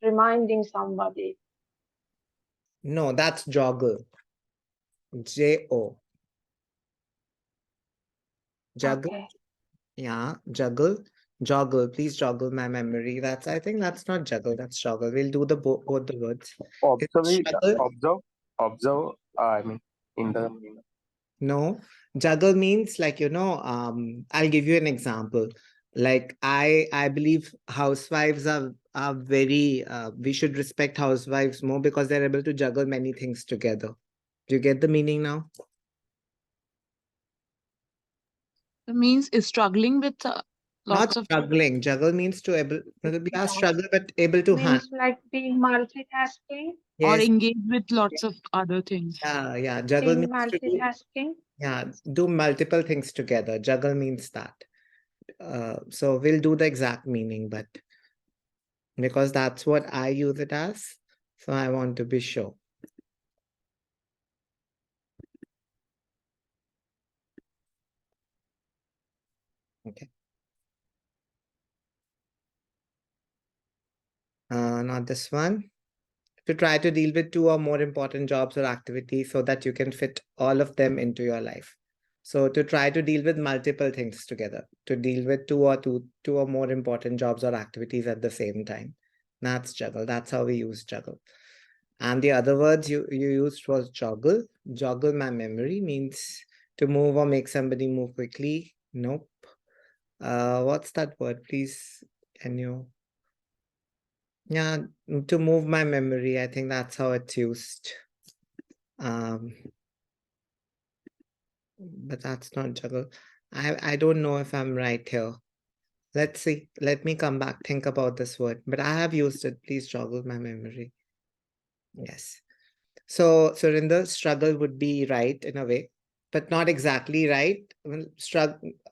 reminding somebody. No, that's joggle. J-O. Juggle. Okay. Yeah, juggle. Joggle. Please joggle my memory. I think that's not juggle, that's joggle. We'll do the both the words. Is it juggle? Observe. I mean, in the No, juggle means like, I'll give you an example. Like I believe housewives are very, we should respect housewives more because they're able to juggle many things together. Do you get the meaning now? It means is struggling with Not lots of struggling. Juggle means to able, we are struggle, but able to handle. Means like being multitasking. or Yes. engage with lots of other things. Yeah. Juggle Being means to do, multitasking. do multiple things together. Juggle means that. So we'll do the exact meaning, but because that's what I use it as. So I want to be sure. Okay. Not this one. To try to deal with 2 or more important jobs or activities so that you can fit all of them into your life. So to try to deal with multiple things together, to deal with two or more important jobs or activities at the same time. That's juggle. That's how we use juggle. And the other words you used was joggle. Joggle my memory means to move or make somebody move quickly. Nope. What's that word? Please, can you? Yeah, to move my memory. I think that's how it's used. But that's not juggle. I don't know if I'm right here. Let's see. Let me come back, think about this word. But I have used it. Please joggle my memory. Yes. So Surinder, struggle would be right in a way, but not exactly right. Well,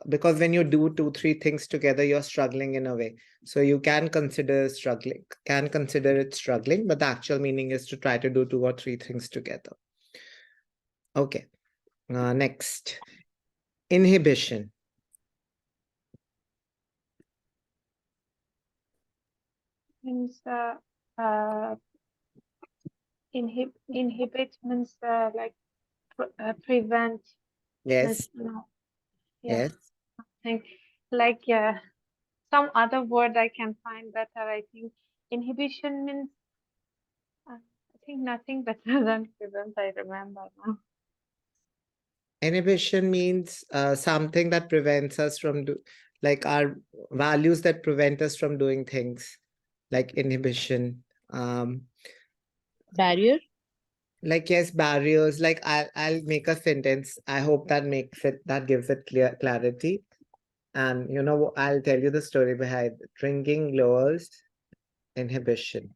because when you do 2-3 things together, you're struggling in a way. So you can consider it struggling, but the actual meaning is to try to do 2 or 3 things together. Okay. Next. Inhibition. Means inhibit means like prevent. Yes. No. Yeah. Yes. I think like some other word I can find better. I think inhibition means I think nothing better than prevent. I remember now. Inhibition means something that prevents us from like our values that prevent us from doing things, like inhibition. Barrier? Like, yes, barriers. Like I'll make a sentence. I hope that gives it clarity. And I'll tell you the story behind it. Drinking lowers inhibition.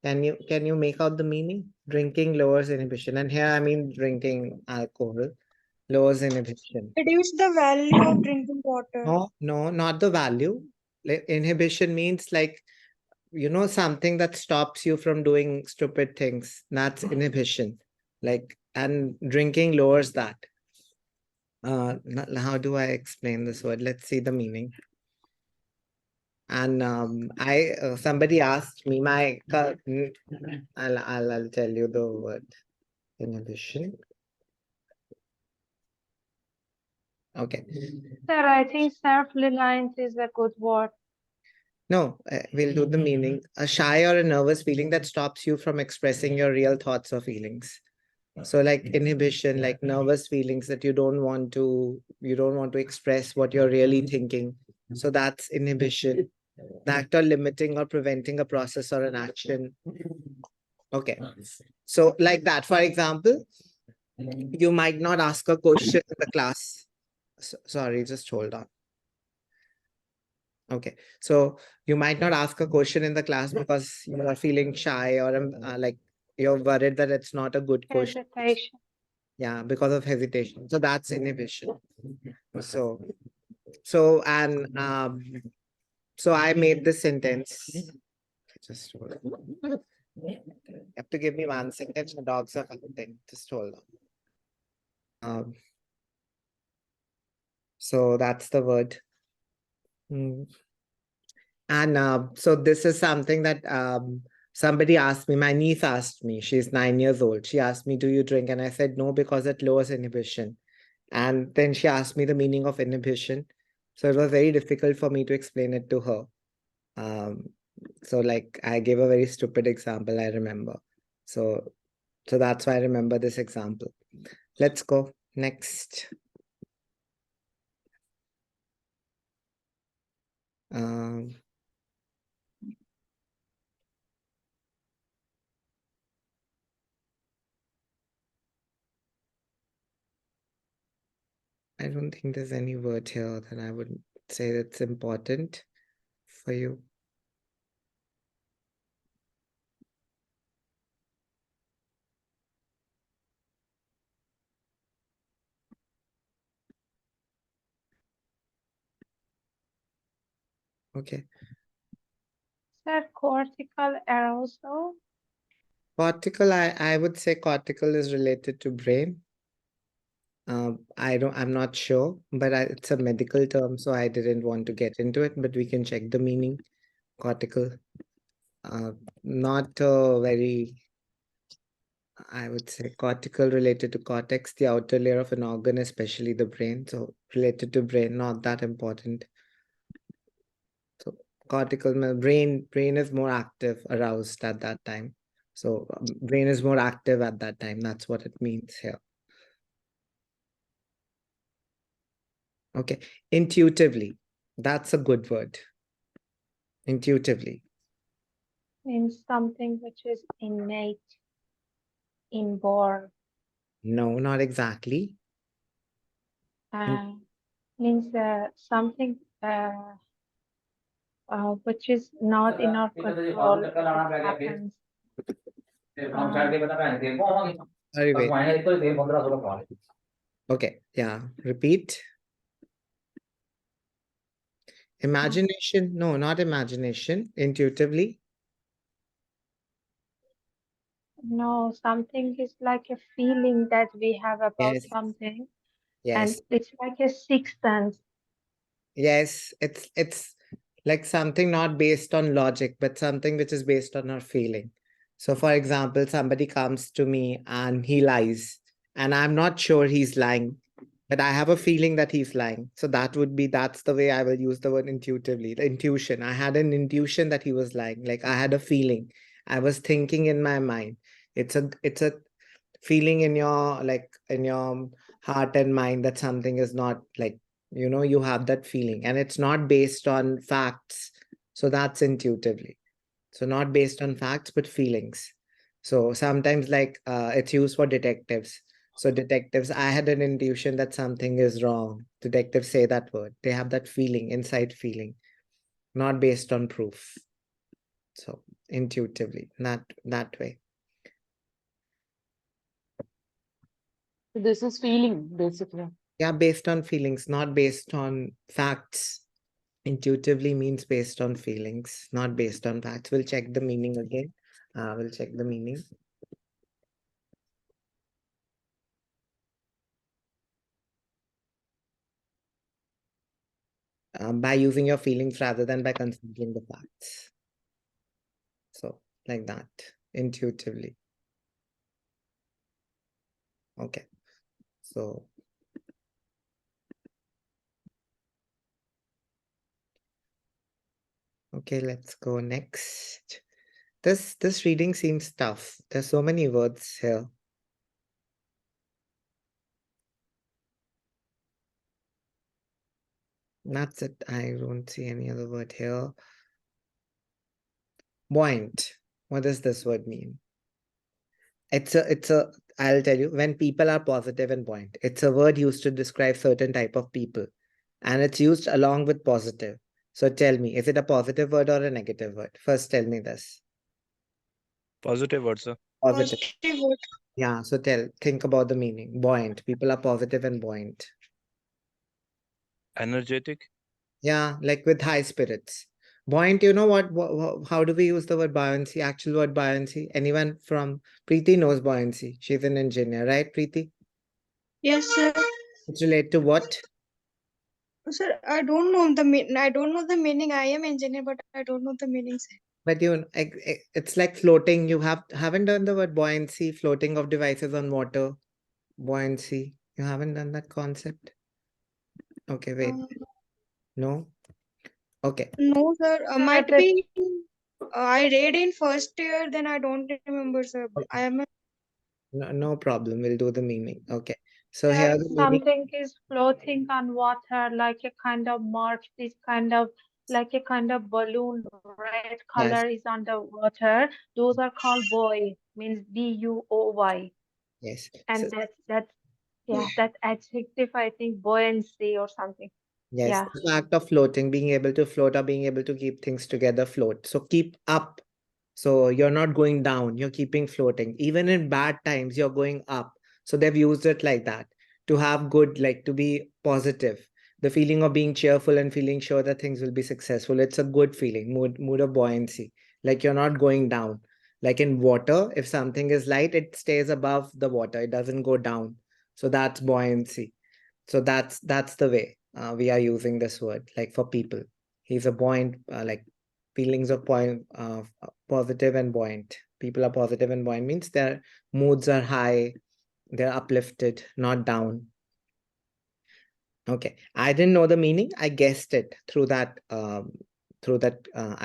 Can you make out the meaning? Drinking lowers inhibition. And here I mean drinking alcohol lowers inhibition. Reduce the value of drinking water. No, not the value. Like, inhibition means like, something that stops you from doing stupid things. That's inhibition. Like, and drinking lowers that. How do I explain this word? Let's see the meaning. And somebody asked me I'll tell you the word inhibition. Okay. Sir, I think self-reliance is a good word. No, we'll do the meaning. A shy or a nervous feeling that stops you from expressing your real thoughts or feelings. So like inhibition, like nervous feelings that you don't want to express what you're really thinking. So that's inhibition. The act of limiting or preventing a process or an action. Okay. So like that, for example, you might not ask a question in the class. Sorry, just hold on. Okay, so you might not ask a question in the class because you are feeling shy or like you're worried that it's not a good question. Hesitation. Yeah, because of hesitation. So that's inhibition. So I made this sentence. Just hold on. You have to give me 1 second. The dogs are hunting. Just hold on. So that's the word. And so this is something that Somebody asked me, my niece asked me, she's 9 years old. She asked me, do you drink? And I said, no, because it lowers inhibition. And then she asked me the meaning of inhibition. So it was very difficult for me to explain it to her. So like I gave a very stupid example, I remember. So that's why I remember this example. Let's go next. I don't think there's any word here that I would say that's important for you. Okay. Sir, cortical arousal. Cortical, I would say cortical is related to brain. I'm not sure, but it's a medical term, so I didn't want to get into it, but we can check the meaning. Cortical, not very, I would say cortical related to cortex, the outer layer of an organ, especially the brain. So related to brain, not that important. So cortical, brain is more active, aroused at that time. So brain is more active at that time. That's what it means here. Okay, intuitively. That's a good word. Intuitively. Means something which is innate, inborn. No, not exactly. Means something which is not in our control. It happens. Sorry, wait. Okay, yeah. Repeat. Imagination. No, not imagination. Intuitively. No, something is like a feeling that we have about Yes. something, and Yes. it's like a sixth sense. Yes. It's like something not based on logic, but something which is based on our feeling. So, for example, somebody comes to me and he lies, and I'm not sure he's lying, but I have a feeling that he's lying. So that's the way I will use the word intuitively. The intuition. I had an intuition that he was lying. Like I had a feeling. I was thinking in my mind. It's a feeling in your heart and mind that something is not like, you have that feeling and it's not based on facts. So that's intuitively. So not based on facts, but feelings. So sometimes it's used for detectives. So detectives, I had an intuition that something is wrong. Detectives say that word. They have that feeling, inside feeling, not based on proof. So intuitively, not that way. This is feeling, basically. Yeah, based on feelings, not based on facts. Intuitively means based on feelings, not based on facts. We'll check the meaning again. We'll check the meaning. By using your feelings rather than by considering the facts. So like that, intuitively. Okay. So okay, let's go next. This reading seems tough. There's so many words here. That's it. I don't see any other word here. Buoyant. What does this word mean? I'll tell you, when people are positive and buoyant, it's a word used to describe certain type of people. And it's used along with positive. So tell me, is it a positive word or a negative word? First, tell me this. Positive word, sir. Positive. Positive word. Yeah, so think about the meaning. Buoyant. People are positive and buoyant. Energetic. Yeah, like with high spirits. Buoyant, you know what? How do we use the word buoyancy? Actual word buoyancy. Anyone from Preeti knows buoyancy. She's an engineer, right, Preeti? Yes, sir. It's related to what? Sir, I don't know the meaning. I don't know the meaning. I am engineer, but I don't know the meaning, sir. But it's like floating. You haven't done the word buoyancy, floating of devices on water, buoyancy. You haven't done that concept. Okay, wait. No. Okay. No, sir. Sir, Might that be. I read in first year, then I don't remember, sir. I am. No problem. We'll do the meaning. Okay. So here the meaning. something is floating on water, like a kind of mark, this kind of like a kind of balloon, red Yes. color is on the water. Those are called buoy, means buoy, Yes. So and that's yeah, that adjective I think buoyancy or something. yes, Yeah. the act of floating, being able to float or being able to keep things together, float. So keep up. So you're not going down, you're keeping floating. Even in bad times, you're going up. So they've used it like that to have good, like to be positive. The feeling of being cheerful and feeling sure that things will be successful. It's a good feeling, mood of buoyancy. Like you're not going down. Like in water, if something is light, it stays above the water. It doesn't go down. So that's buoyancy. So that's the way we are using this word, like for people. He's a buoyant, like feelings of positive and buoyant. People are positive and buoyant means their moods are high, they're uplifted, not down. Okay, I didn't know the meaning. I guessed it through that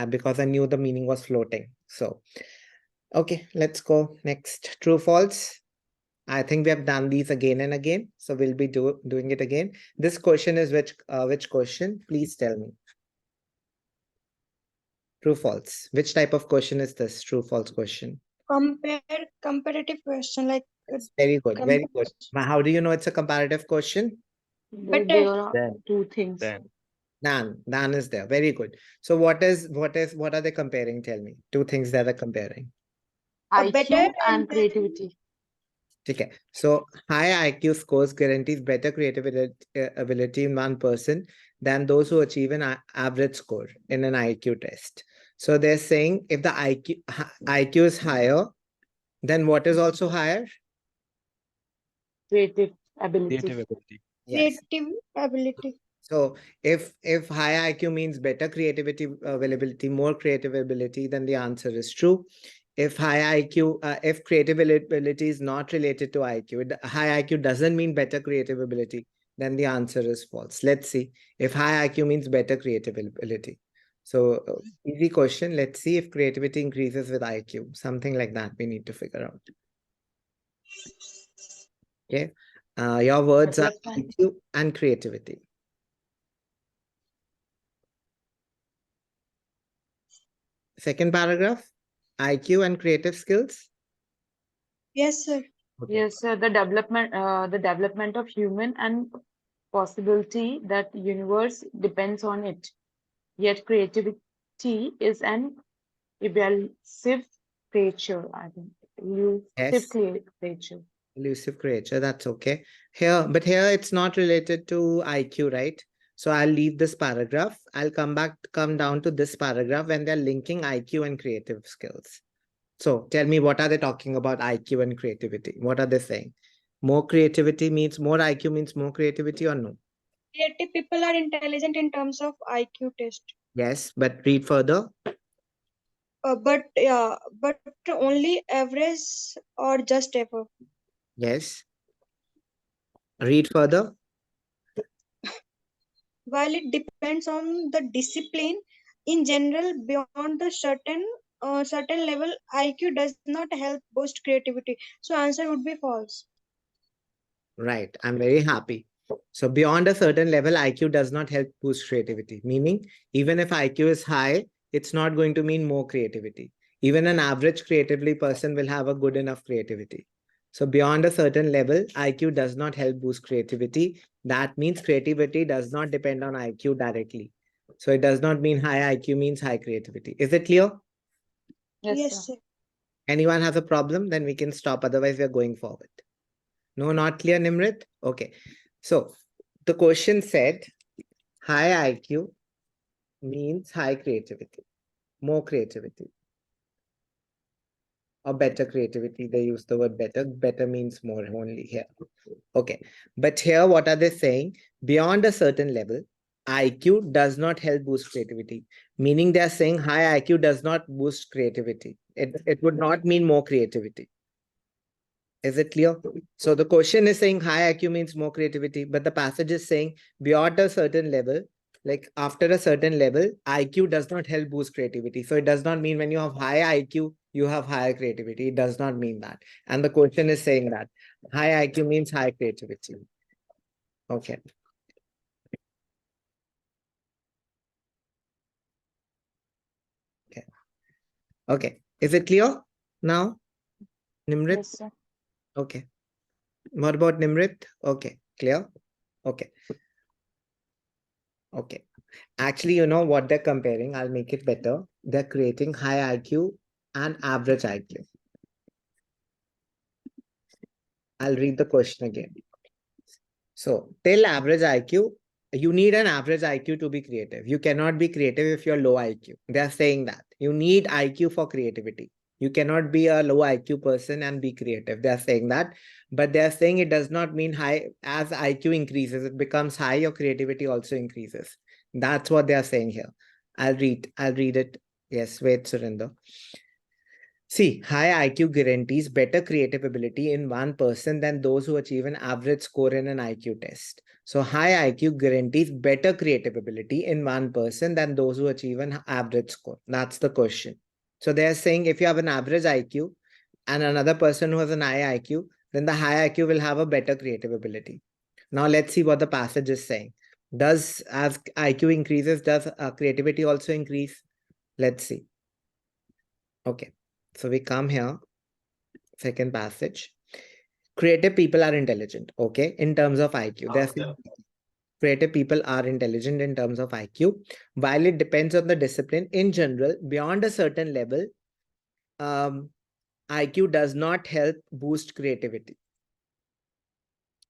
because I knew the meaning was floating. So okay, let's go next. True, false. I think we have done these again and again, so we'll be doing it again. This question is which question? Please tell me. True, false. Which type of question is this? True, false question. Comparative question, like Very good, very good. comparison. How do you know it's a comparative question? There are Then, two things. then. Dan is there. Very good. So what are they comparing? Tell me. Two things that are comparing. A better IQ and and creativity. Okay. So high IQ scores guarantees better creative ability in one person than those who achieve an average score in an IQ test. So they're saying if the IQ is higher, then what is also higher? Creative ability. Creative ability. Yes. creative ability. So if high IQ means better creativity availability, more creative ability, then the answer is true. If high IQ, if creative ability is not related to IQ, high IQ doesn't mean better creative ability, then the answer is false. Let's see if high IQ means better creative ability. So easy question. Let's see if creativity increases with IQ. Something like that we need to figure out. Okay. Your words are Development. IQ and creativity. Second paragraph, IQ and creative skills. Yes, sir. Okay. Yes, the development of human and possibility that universe depends on it. Yet creativity is an elusive creature, I think. Elusive Yes, creature. elusive creature. That's okay. But here it's not related to IQ, right? So I'll leave this paragraph. I'll come down to this paragraph when they're linking IQ and creative skills. So tell me, what are they talking about IQ and creativity? What are they saying? More creativity means more IQ means more creativity or no? Creative people are intelligent in terms of IQ test. Yes, but read further. But only average or just above. Yes. Read further. While it depends on the discipline, in general, beyond the certain level, IQ does not help boost creativity. So answer would be false. Right. I'm very happy. So beyond a certain level, IQ does not help boost creativity. Meaning, even if IQ is high, it's not going to mean more creativity. Even an average creatively person will have a good enough creativity. So beyond a certain level, IQ does not help boost creativity. That means creativity does not depend on IQ directly. So it does not mean high IQ means high creativity. Is it clear? Yes, Yes, sir. sir. Anyone has a problem, then we can stop. Otherwise, we are going forward. No, not clear, Nimrit? Okay. So the question said high IQ means high creativity, more creativity, or better creativity. They use the word better. Better means more only here. Okay. But here, what are they saying? Beyond a certain level, IQ does not help boost creativity. Meaning they are saying high IQ does not boost creativity. It would not mean more creativity. Is it clear? So the question is saying high IQ means more creativity, but the passage is saying beyond a certain level, like after a certain level, IQ does not help boost creativity. So it does not mean when you have high IQ, you have higher creativity. It does not mean that. And the question is saying that high IQ means high creativity. Okay. Okay. Okay. Is it clear now, Nimrit? Yes, sir. Okay. What about Nimrit? Okay. Clear? Okay. Okay. Actually, you know what they're comparing? I'll make it better. They're creating high IQ and average IQ. I'll read the question again. So, till average IQ, you need an average IQ to be creative. You cannot be creative if you're low IQ. They're saying that. You need IQ for creativity. You cannot be a low IQ person and be creative. They're saying that. But they're saying it does not mean high. As IQ increases, it becomes high, your creativity also increases. That's what they're saying here. I'll read it. Yes, wait, Surinder. See, high IQ guarantees better creative ability in one person than those who achieve an average score in an IQ test. So, high IQ guarantees better creative ability in one person than those who achieve an average score. That's the question. So, they're saying if you have an average IQ and another person who has an high IQ, then the high IQ will have a better creative ability. Now, let's see what the passage is saying. Does, as IQ increases, does creativity also increase? Let's see. Okay. So we come here, second passage. Creative people are intelligent, okay, in terms of IQ. Therefore, creative people are intelligent in terms of IQ. While it depends on the discipline, in general, beyond a certain level, IQ does not help boost creativity.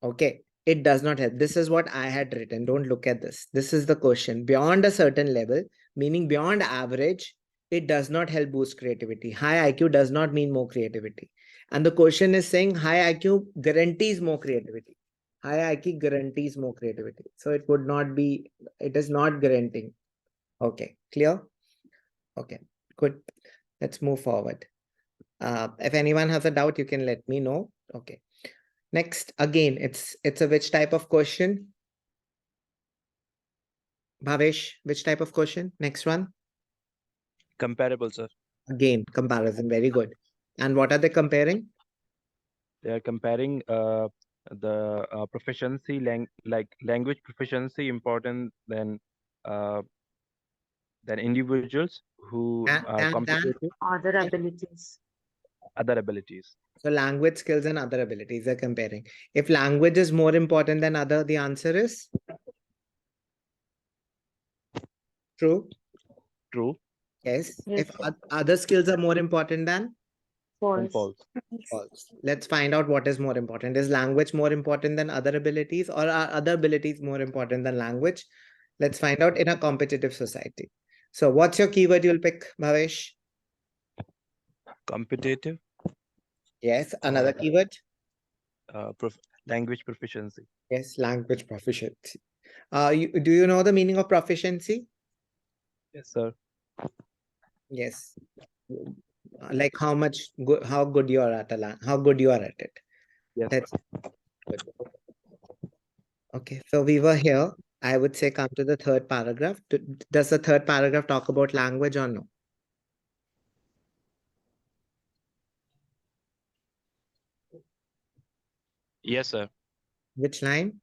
Okay, it does not help. This is what I had written. Don't look at this. This is the question. Beyond a certain level, meaning beyond average, it does not help boost creativity. High IQ does not mean more creativity. And the question is saying high IQ guarantees more creativity. High IQ guarantees more creativity. So it would not be, it is not guaranteeing. Okay, clear? Okay, good. Let's move forward. If anyone has a doubt, you can let me know. Okay. Next, again, it's a which type of question? Bhavesh, which type of question? Next one. Comparable, sir. Again, comparison. Very good. And what are they comparing? They are comparing the proficiency, like language proficiency important uh, than individuals who are And competitive, Other abilities. other abilities. so language skills and other abilities they're comparing. If language is more important than other, the answer is true. True Yes. Yes, If other skills are more important than and false. false. false. Let's find out what is more important. Is language more important than other abilities, or are other abilities more important than language? Let's find out in a competitive society. So what's your keyword you'll pick, Bhavesh? Competitive, Yes, another keyword. language proficiency. Yes, language proficiency. Do you know the meaning of proficiency? Yes, sir. Yes. Like how much good, how good you are at how good you are at it. Yes, That's sir. good. Okay, so we were here. I would say come to the third paragraph. Does the third paragraph talk about language or no? Yes, sir. Which line?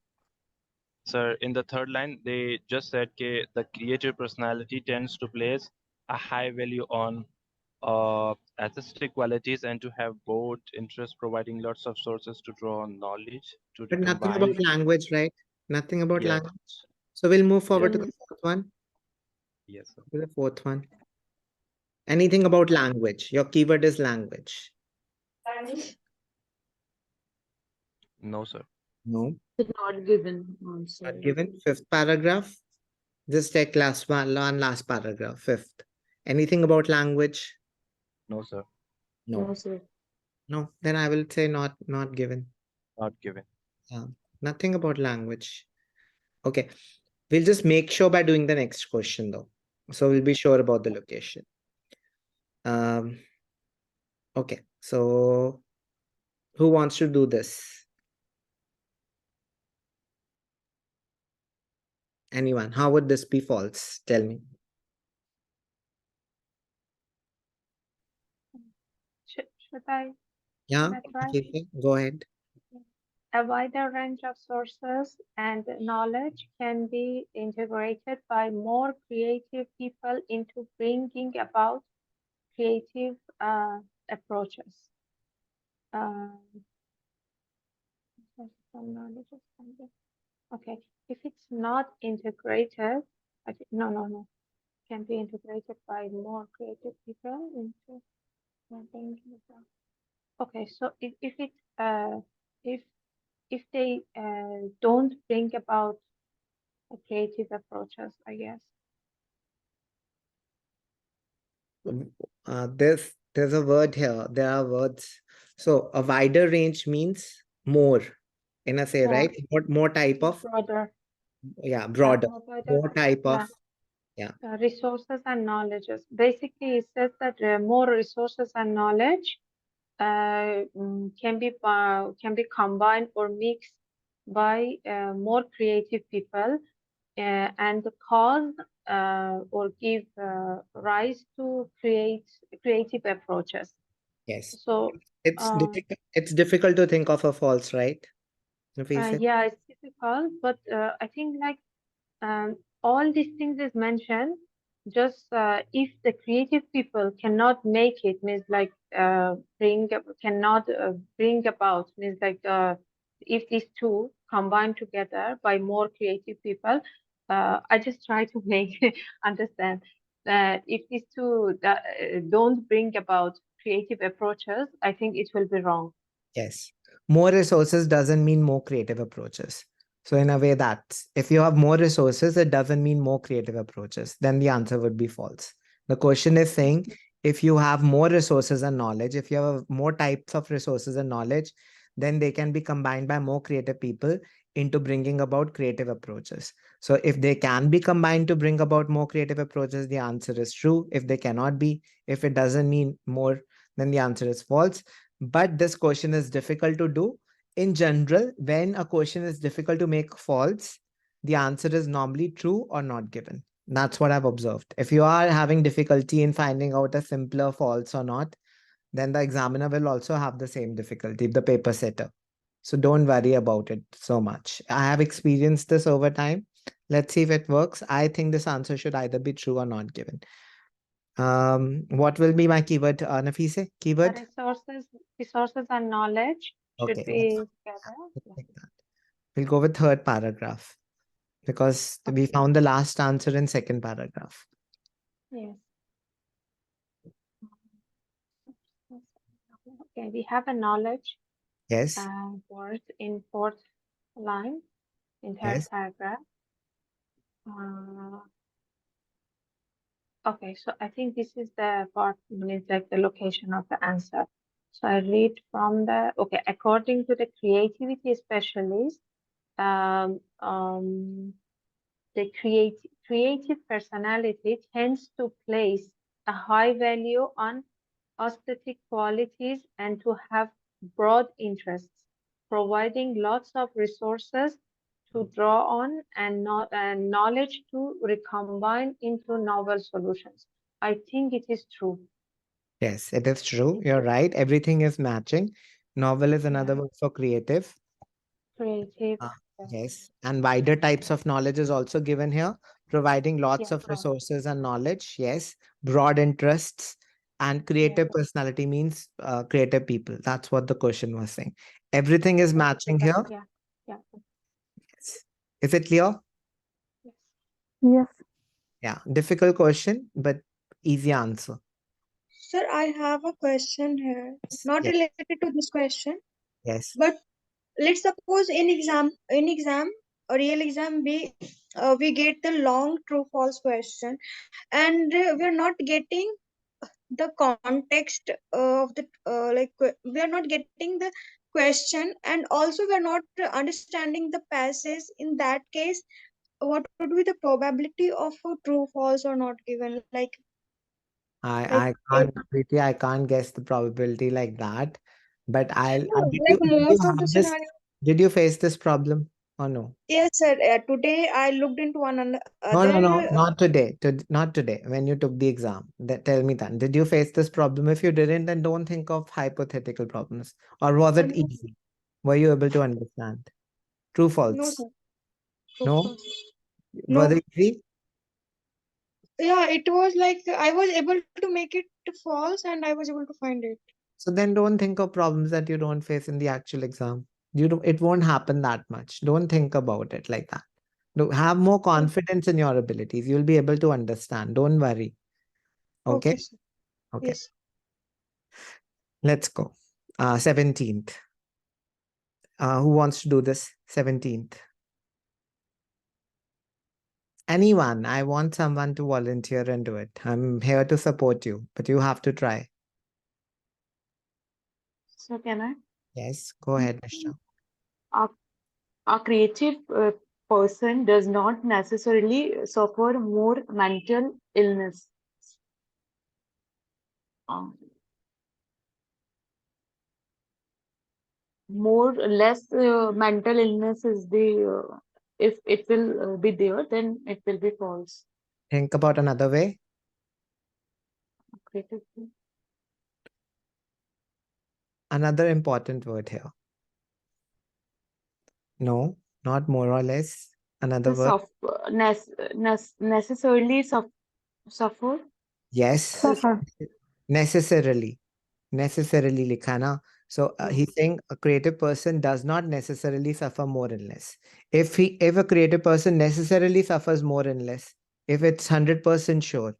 Sir, in the third line, they just said the creative personality tends to place a high value on artistic qualities and to have both interests, providing lots of sources to draw on knowledge to But nothing recombine. about language, right? Nothing about Yes, language. So we'll move forward to yes, the fourth one. yes, sir. To the fourth one. Anything about language? Your keyword is language. No, sir. No. It's not given also. Not given. Fifth paragraph. Just take last paragraph. Fifth. Anything about language? No, sir. No. No, sir. No. Then I will say not given. Not given. Nothing about language. Okay. We'll just make sure by doing the next question though. So we'll be sure about the location. Okay, so who wants to do this? Anyone? How would this be false? Tell me. Should I Yeah, try? okay, go ahead. A wider range of sources and knowledge can be integrated by more creative people into bringing about creative approaches. Um, okay, if it's not integrated, no, can be integrated by more creative people into bringing about. Okay, so if it if they don't bring about creative approaches, I guess. There's a word here. There are words. So a wider range means more, in a say, More. right? More type of, Broader. yeah, broader, Wider, more type yeah. of, yeah. Resources and knowledges. Basically, it says that more resources and knowledge can be combined or mixed by more creative people and cause or give rise to creative approaches. Yes. So It's difficult to think of a false, right? Nafisa? yeah, it's difficult, but I think like all these things is mentioned. Just if the creative people cannot make it, means like cannot bring about, means like if these two combine together by more creative people, I just try to make understand that if these two don't bring about creative approaches, I think it will be wrong. Yes. More resources doesn't mean more creative approaches. So in a way that's if you have more resources, it doesn't mean more creative approaches. Then the answer would be false. The question is saying if you have more resources and knowledge, if you have more types of resources and knowledge, then they can be combined by more creative people into bringing about creative approaches. So if they can be combined to bring about more creative approaches, the answer is true. If they cannot be, if it doesn't mean more, then the answer is false. But this question is difficult to do. In general, when a question is difficult to make false, the answer is normally true or not given. That's what I've observed. If you are having difficulty in finding out a simpler false or not, then the examiner will also have the same difficulty, the paper setter. So don't worry about it so much. I have experienced this over time. Let's see if it works. I think this answer should either be true or not given. What will be my keyword, Nafise? Keyword? Resources and knowledge should Okay, be together. let's Yeah. take that. We'll go with third paragraph because we found the last answer in second paragraph. Yes. Okay, we have a knowledge Yes, word in fourth line in third yes, paragraph. Okay, so I think this is the part means like the location of the answer. So I read from the okay, according to the creativity specialist, um, um, the creative personality tends to place a high value on aesthetic qualities and to have broad interests, providing lots of resources to draw on and knowledge to recombine into novel solutions. I think it is true. yes, it is true. You're right. Everything is matching. Novel is another Yeah, word for creative. creative. Ah, Yes, yes, and wider types of knowledge is also given here, providing lots yeah, of broad. resources and knowledge. Yes, broad interests and Yes, creative personality means creative people. That's what the question was saying. Everything is creative. matching here. Yeah, yeah, Yes. Is it clear? yes. Yes. Yeah, difficult question, but easy answer. Sir, I have a question here, not Yes, related to this question, yes, but let's suppose in exam, a real exam, we get the long true false question, and we're not getting the context of the we are not getting the question, and also we're not understanding the passage. In that case, what would be the probability of a true, false, or not given? Like I can't, Preeti, I can't guess the probability like that. But no, did like you most of the have this, scenario. did you face this problem or no? Yes, sir. Today I looked into one No, other. not today. Not today. When you took the exam, tell me that. Did you face this problem? If you didn't, then don't think of hypothetical problems. Or was it No, easy? Were you able to understand? True, no, false? sir. True, No? false. Was No. it easy? Yeah, it was like I was able to make it false and I was able to find it. So then don't think of problems that you don't face in the actual exam. It won't happen that much. Don't think about it like that. Have more confidence in your abilities. You'll be able to understand. Don't worry. Okay, Okay? sir. Okay. Yes. Let's go. 17th. Who wants to do this? 17th. Anyone. I want someone to volunteer and do it. I'm here to support you, but you have to try. So can I? Yes, go ahead, Nisha. A, a creative person does not necessarily suffer more mental illness. Um, more less mental illness is the if it will be there, then it will be false. Think about another way. Creative. Another important word here. No, not more or less. Another The word. necessarily suffer. Yes, Suffer. necessarily. Necessarily likhana. So Yeah. he's saying a creative person does not necessarily suffer more illness. If a creative person necessarily suffers more illness, if it's 100% sure,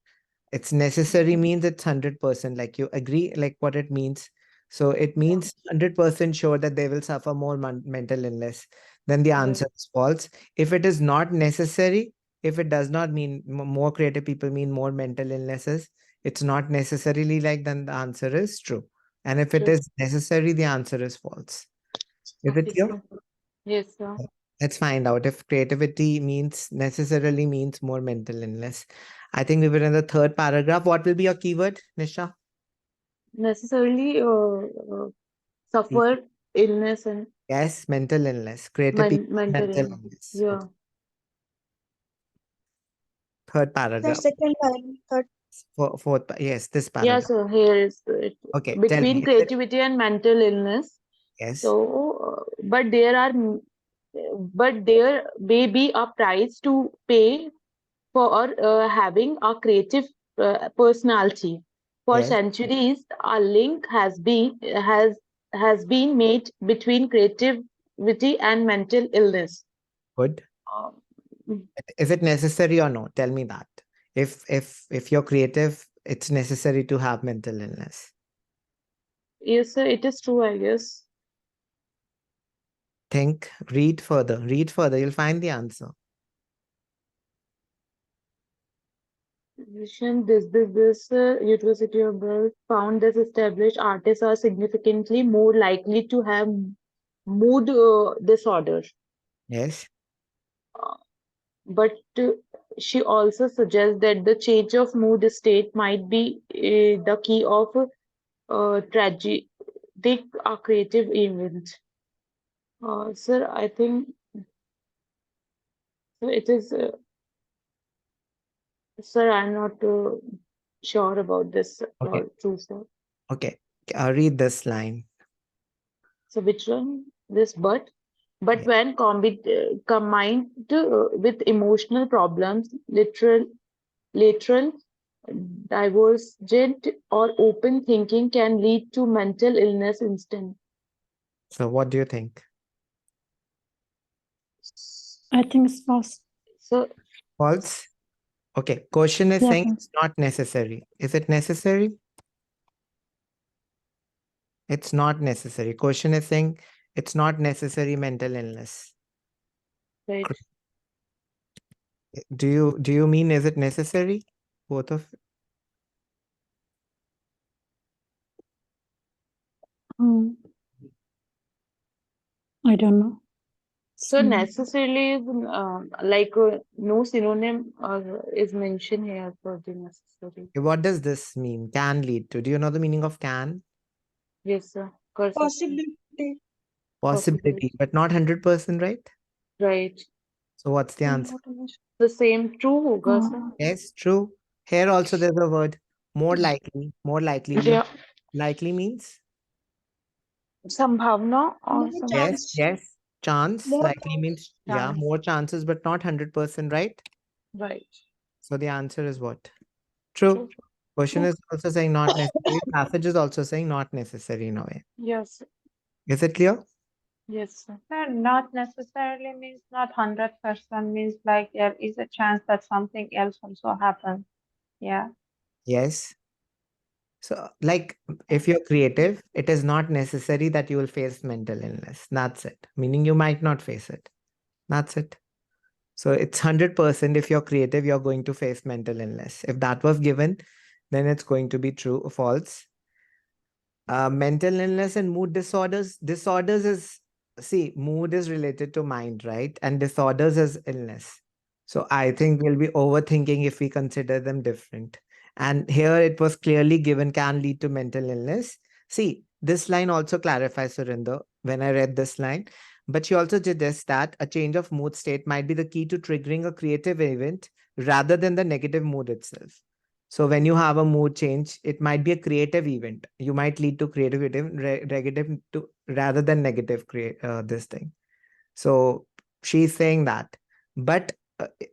it's necessary means it's 100%. Like you agree, like what it means. So it means 100% sure that they will suffer more mental illness. Then the Right. answer is false. If it is not necessary, if it does not mean more creative people mean more mental illnesses, it's not necessarily like, then the answer is true. And if it True. is necessary, the answer is false. Is it Okay, clear? sir. Yes, sir. Let's find out if creativity means necessarily means more mental illness. I think we were in the third paragraph. What will be your keyword, Nisha? Necessarily Pe- suffer illness and Yes, mental illness. Creative people, mental mental illness. illness. Yeah. Okay. Third The paragraph. second line, third. Yes, this Yeah, paragraph. so here is it, Okay, tell between me. creativity and mental illness. Yes, So, but there may be a price to pay for having a creative personality. For yes, centuries, a link has been made between creativity and mental illness. good. Um, Is it necessary or no? Tell me that. If you're creative, it's necessary to have mental illness. yes, sir, it is true, I guess. Think, read further, you'll find the answer. This University of Birth found that established artists are significantly more likely to have mood disorders. Yes, Uh, but she also suggests that the change of mood state might be the key of tragic creative event. Sir, I think it is. Sir, I'm not sure about this okay, true, sir. okay. Read this line. So which one? This but Yeah. when combined with emotional problems, lateral, divergent, or open thinking can lead to mental illness instant. So what do you think? I think it's false. So False? Okay, question is Yeah, saying false. it's not necessary. Is it necessary? It's not necessary. Question is saying it's not necessary mental illness. right. Do you mean is it necessary? Both of Hmm. I don't know. So necessarily is like no synonym is mentioned here for the necessary. What does this mean? Can lead to. Do you know the meaning of can? Yes, sir. Course. Possibility. Possibility, but not 100%, right? Right. So what's the answer? The same true होगा sir. Yes, true. Here also there's a word. More likely. More likely. Yeah. Likely means? संभावना or More some Yes, chance. yes. Chance. More Likely means, yeah, chance. more chances, but not 100%, right? Right. So the answer is what? True. Question is also saying not necessary. Passage is also saying not necessary in a way. Yes. Is it clear? Yes, sir. Sir, not necessarily means not 100%, means like there is a chance that something else also happens. Yeah. Yes. So, like, if you're creative, it is not necessary that you will face mental illness. That's it. Meaning you might not face it. That's it. So it's 100% if you're creative, you're going to face mental illness. If that was given, then it's going to be true or false. Mental illness and mood disorders. Disorders is, see, mood is related to mind, right? And disorders is illness. So I think we'll be overthinking if we consider them different. And here it was clearly given can lead to mental illness. See, this line also clarifies, Surinder, when I read this line. But she also suggests that a change of mood state might be the key to triggering a creative event rather than the negative mood itself. So when you have a mood change, it might be a creative event. You might lead to creative event, negative to rather than negative create this thing. So she's saying that, but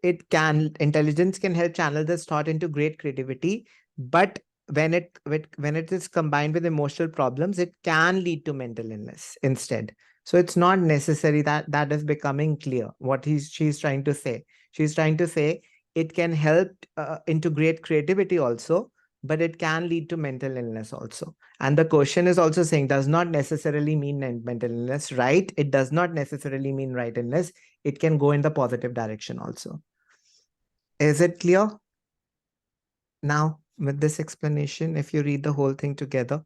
it can intelligence can help channel this thought into great creativity. But when it is combined with emotional problems, it can lead to mental illness instead. So it's not necessary that that is becoming clear. What she's trying to say. She's trying to say it can help integrate creativity also, but it can lead to mental illness also. And the question is also saying does not necessarily mean mental illness, right? It does not necessarily mean right illness. It can go in the positive direction also. Is it clear? Now, with this explanation, if you read the whole thing together.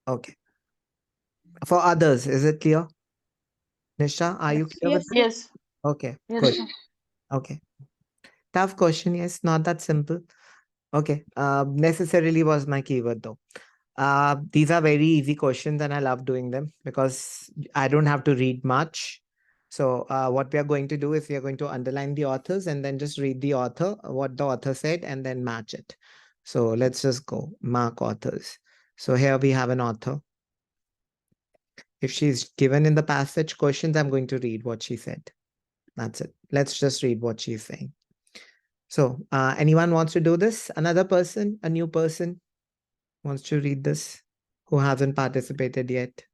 Okay. For others, is it clear? Nisha, are you clear with Yes. this? Yes. Okay, Yes, good. sir. Okay. Tough question, yes, not that simple. Okay. Necessarily was my keyword though. These are very easy questions and I love doing them because I don't have to read much. So what we are going to do is we are going to underline the authors and then just read the author, what the author said, and then match it. So let's just go mark authors. So here we have an author. If she's given in the passage questions, I'm going to read what she said. That's it. Let's just read what she's saying. So anyone wants to do this? Another person, a new person wants to read this who hasn't participated yet?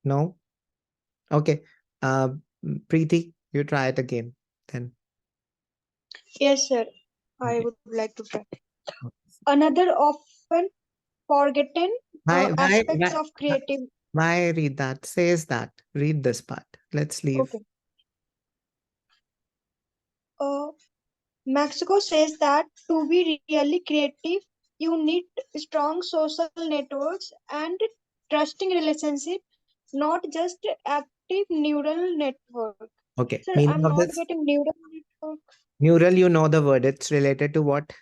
No? Okay. Preeti, you try it again then. Yes, sir. I Okay. would like to try. Another often forgotten Why, why, aspects why, of creative. why read that? Says that. Read this part. Let's leave. Okay. Uh, Mexico says that to be really creative, you need strong social networks and trusting relationship, not just active neural network. Okay. Sir, Meaning I'm of not this getting neural network. neural, you know the word. It's related to what?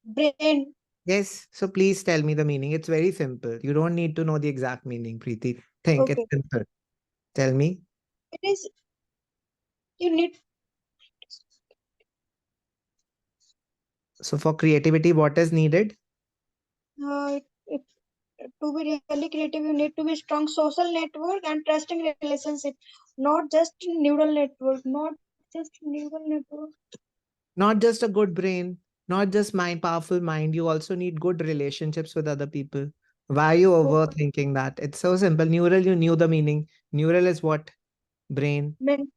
Brain. Yes. So please tell me the meaning. It's very simple. You don't need to know the exact meaning, Preeti. Think it's Okay. simple. Tell me. It is you need So for creativity, what is needed? it, to be really creative, you need to be strong social network and trusting relationship, not just neural network, not just neural network. Not just a good brain, not just mind, powerful mind. You also need good relationships with other people. Why are you Okay. overthinking that? It's so simple. Neural, you knew the meaning. Neural is what? Brain. Brain.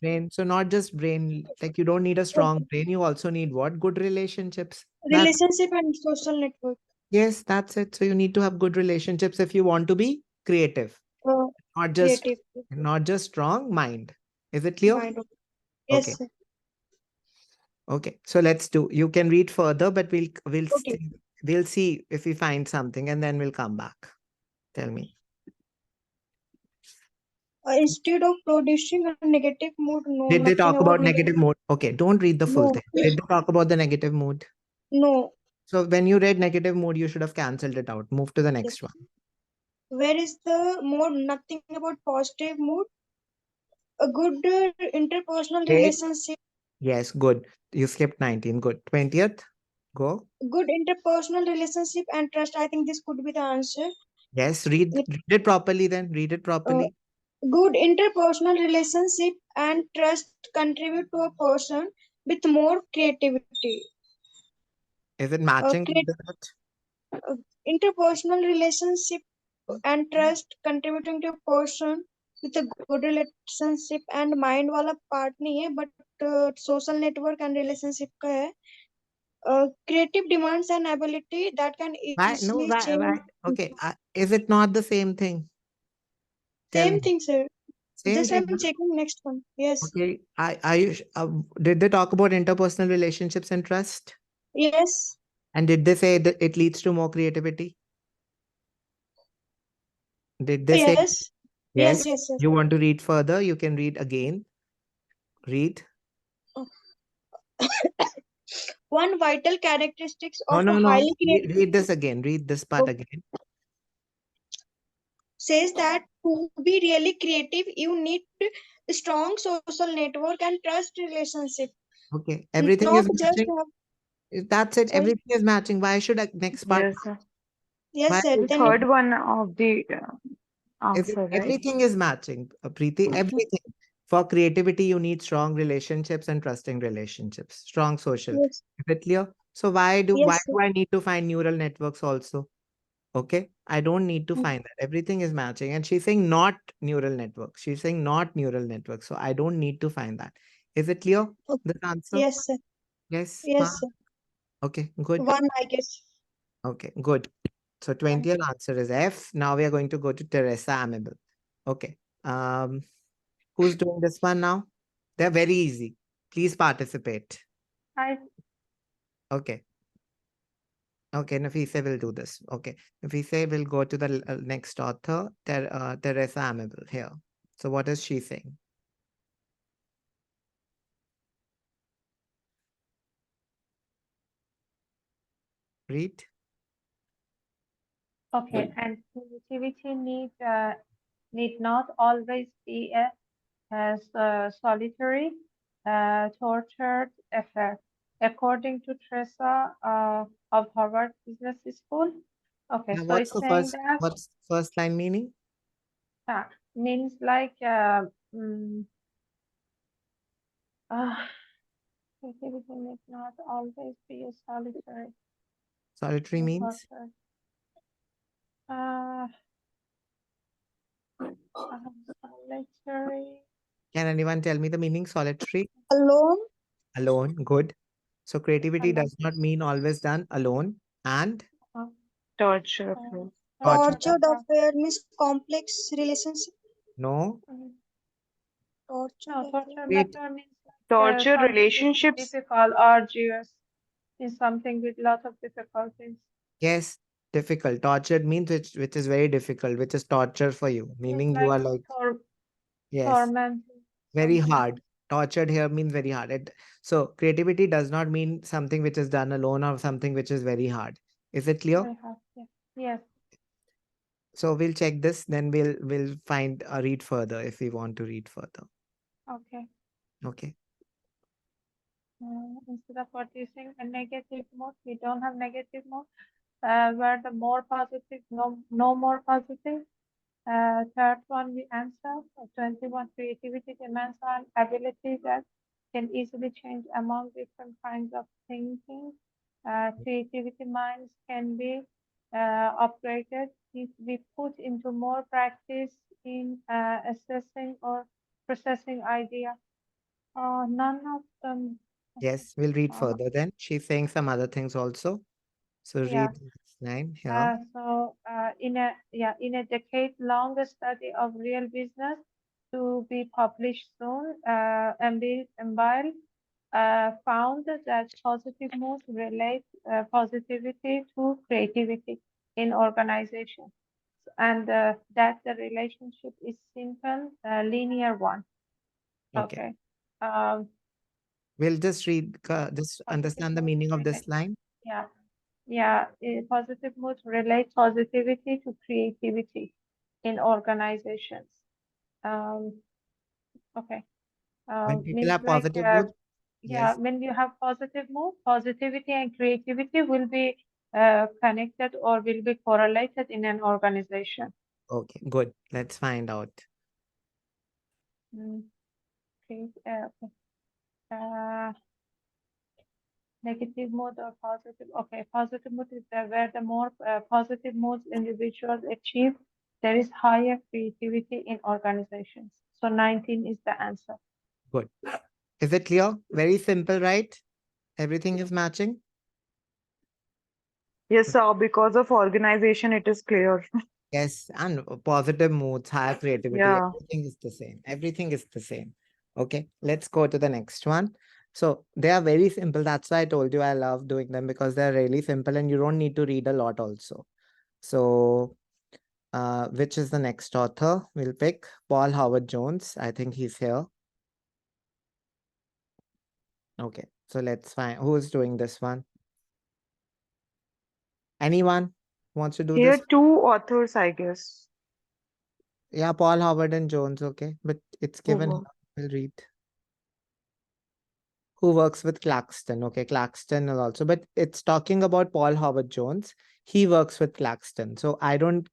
Brain. So not just brain, like you don't need a strong Okay. brain. You also need what? Good relationships. That's Relationship and social network. yes, that's it. So you need to have good relationships if you want to be creative, Uh, not just Creative not just strong mind. Is it clear? mind. Yes, Okay. sir. Okay, so let's do. You can read further, but Okay. we'll see if we find something, and then we'll come back. Tell me. Instead of producing a negative mood, no, Did they nothing talk about about negative mood? Okay, don't read the full No, thing. Did they talk about the negative mood? no. So when you read negative mood, you should have cancelled it out. Move to the Yes. next one. Where is the mode? Nothing about positive mood. A good interpersonal Eight. relationship. Yes, good. You skipped 19. Good. 20th. Go. Good interpersonal relationship and trust. I think this could be the answer. Yes, read it properly then. Read it Uh, properly. good interpersonal relationship and trust contribute to a person with more creativity. Is it Uh, matching create, with that? uh, Interpersonal relationship and trust contributing to a person with a good relationship and mind वाला part नहीं है but social network and relationship का है. Creative demands an ability that can Why? No, easily why? change. Okay. Is it not the same thing? Tell Same me. thing, sir. Same Just thing. I'm Huh? checking next one. Yes. Okay. Did they talk about interpersonal relationships and trust? Yes. And did they say that it leads to more creativity? Did they say Yes. yes? Yes. Yes. Yes. You want to read further? You can read again. Read. One vital characteristics No, of a no, no. highly creative Read this again. Read this part again. says that to be really creative, you need a strong social network and trust relationship. Okay. Everything Not is just matching. have, That's it. sorry. Everything is matching. Why should I next part? Yes, sir. Yes, Why sir. The Then third one of the is it answer, right? everything is matching, Preeti? Everything. For creativity, you need strong relationships and trusting relationships, strong social. Is yes, it clear? So why do yes, sir. I need to find neural networks also? Okay, I don't need to Mm, find that. Everything is matching. And she's saying not neural networks. She's saying not neural networks. So I don't need to find that. Is it clear? okay. The answer? Yes, sir. Yes, ma. Yes, sir. Okay, good. One, I guess. Okay, good. So One. 20th answer is F. Now we are going to go to Teresa Amable. Okay. Who's doing this one now? They're very easy. Please participate. I Okay. Okay, Nafisa will do this. Okay. Nafisa will go to the next author, Teresa Amable here. So what is she saying? Read. okay, and creativity need not always be a as a solitary, tortured affair, according to Teresa of Harvard Business School. Okay, Now so it's saying that what's first line meaning? uh, means like mm, uh, creativity need not always be a solitary Solitary means? torture. Uh, solitary. Can anyone tell me the meaning? Solitary? Alone, Alone. Good. So creativity Alone. does not mean always done alone. And Uh, Torture uh, affair. torture. tortured tortured affair. affair means complex relationship. No. Mm. Tortured No, affair. tortured Create. affair means like Torture something which is relationships. difficult, arduous, is something with lot of difficulties. Yes. Difficult. Tortured means which is very difficult, which is torture for you. It's Meaning you like are like, yes, tormenting, very something hard. Tortured here means very hard. So creativity does not mean something which is done alone or something which is very hard. Is it clear? very hard. Yeah. Yes. So we'll check this, then we'll find read further if we want to read further. Okay. Okay. Instead of producing a negative mode, we don't have negative mode. Where the more positive, no more positive. Third one, we answer. 21, creativity demands an ability that can easily change among different kinds of thinking. Creativity minds can be upgraded if we put into more practice in assessing or processing idea. None of them. Yes, we'll read Uh, further then. She's saying some other things also. So yeah. read this line here. In a decade-long study of real business to be published soon, Emil found that positive moods relate positivity to creativity in organizations, and that the relationship is simple, linear one. Okay. Okay. Um, We'll just read, just positive understand the moods meaning of this relate. line. Yeah, positive moods relate positivity to creativity in organizations. Um, okay. When people Means have like, positive moods, yeah, yes. when you have positive mood, positivity and creativity will be connected or will be correlated in an organization. Okay, good. Let's find out. Okay. Uh, Negative mood or positive? Okay, positive mood is where the more positive moods individuals achieve, there is higher creativity in organizations. So 19 is the answer. Good. Is it clear? Very simple, right? Everything is matching. Yes, sir. Because of organization, it is clear. Yes, and positive moods, higher creativity, Yeah. everything is the same. Everything is the same. Okay, let's go to the next one. So they are very simple. That's why I told you I love doing them, because they're really simple and you don't need to read a lot also. So which is the next author? We'll pick Paul Howard Jones. I think he's here. Okay, so let's find who's doing this one. Anyone wants to do Here, this? two authors, I guess. Yeah, Paul Howard and Jones. Okay, but it's Who given here. were- We'll read. Who works with Claxton. Okay, Claxton is also, but it's talking about Paul Howard Jones. He works with Claxton. So I don't